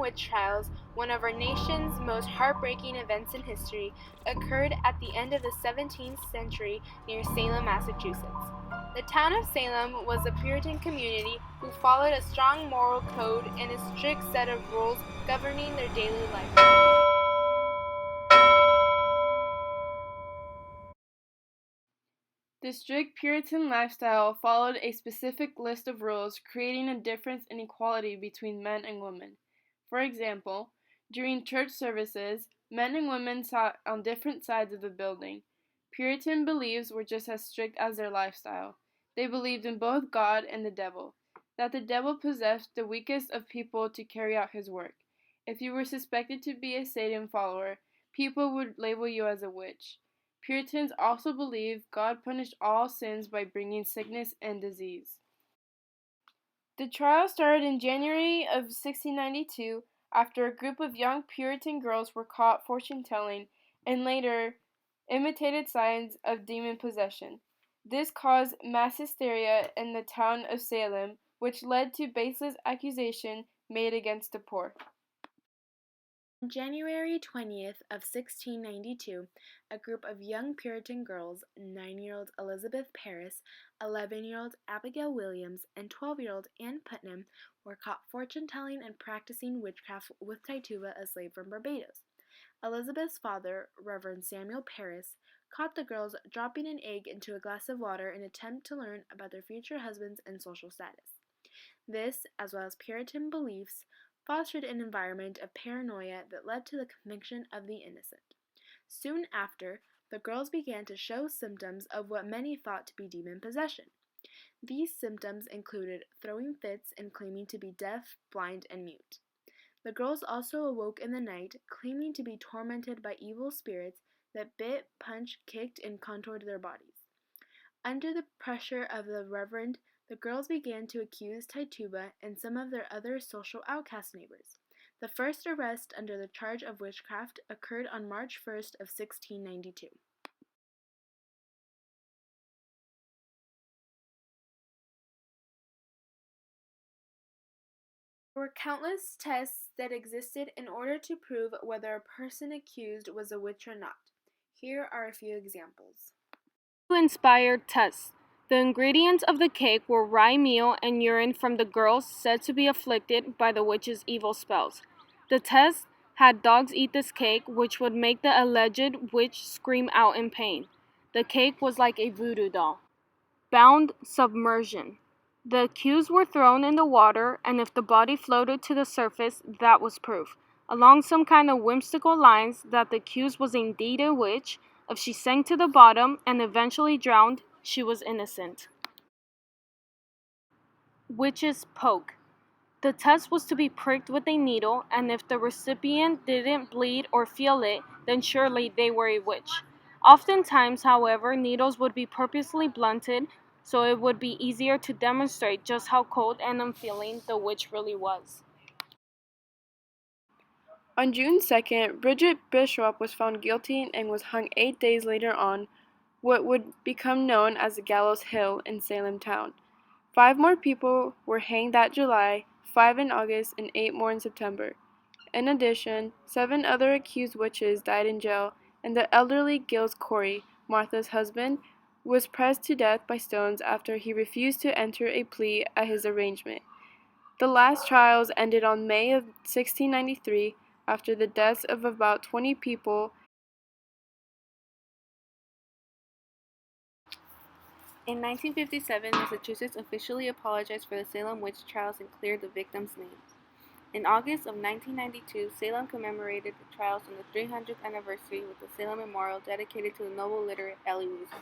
witch trials, one of our nation's most heartbreaking events in history, occurred at the end of the 17th century near Salem, Massachusetts. The town of Salem was a Puritan community who followed a strong moral code and a strict set of rules governing their daily life. The strict Puritan lifestyle followed a specific list of rules, creating a difference in equality between men and women. For example, during church services, men and women sat on different sides of the building. Puritan beliefs were just as strict as their lifestyle. They believed in both God and the devil, that the devil possessed the weakest of people to carry out his work. If you were suspected to be a Satan follower, people would label you as a witch. Puritans also believed God punished all sins by bringing sickness and disease. The trial started in January of 1692 after a group of young Puritan girls were caught fortune-telling and later imitated signs of demon possession. This caused mass hysteria in the town of Salem, which led to baseless accusations made against the poor. On January 20th of 1692, a group of young Puritan girls, 9-year-old Elizabeth Parris, 11-year-old Abigail Williams, and 12-year-old Anne Putnam, were caught fortune-telling and practicing witchcraft with Tituba, a slave from Barbados. Elizabeth's father, Reverend Samuel Parris, caught the girls dropping an egg into a glass of water in an attempt to learn about their future husbands and social status. This, as well as Puritan beliefs, fostered an environment of paranoia that led to the conviction of the innocent. Soon after, the girls began to show symptoms of what many thought to be demon possession. These symptoms included throwing fits and claiming to be deaf, blind, and mute. The girls also awoke in the night, claiming to be tormented by evil spirits that bit, punched, kicked, and contoured their bodies. Under the pressure of the Reverend, the girls began to accuse Tituba and some of their other social outcast neighbors. The first arrest under the charge of witchcraft occurred on March 1st of 1692. There were countless tests that existed in order to prove whether a person accused was a witch or not. Here are a few examples. Inspired tests. The ingredients of the cake were rye meal and urine from the girls said to be afflicted by the witch's evil spells. The test had dogs eat this cake, which would make the alleged witch scream out in pain. The cake was like a voodoo doll. Bound submersion. The accused were thrown in the water, and if the body floated to the surface, that was proof, along some kind of whimsical lines, that the accused was indeed a witch. If she sank to the bottom and eventually drowned, she was innocent. Witch's poke. The test was to be pricked with a needle, and if the recipient didn't bleed or feel it, then surely they were a witch. Oftentimes, however, needles would be purposely blunted, so it would be easier to demonstrate just how cold and unfeeling the witch really was. On June 2nd, Bridget Bishop was found guilty and was hung 8 days later on what would become known as the Gallows Hill in Salem town. 5 more people were hanged that July, 5 in August, and 8 more in September. In addition, 7 other accused witches died in jail, and the elderly Giles Corey, Martha's husband, was pressed to death by stones after he refused to enter a plea at his arraignment. The last trials ended on May of 1693 after the deaths of about 20 people. In 1957, Massachusetts officially apologized for the Salem witch trials and cleared the victims' names. In August of 1992, Salem commemorated the trials on the 300th anniversary with the Salem Memorial dedicated to the noble literate Ellie Weaver.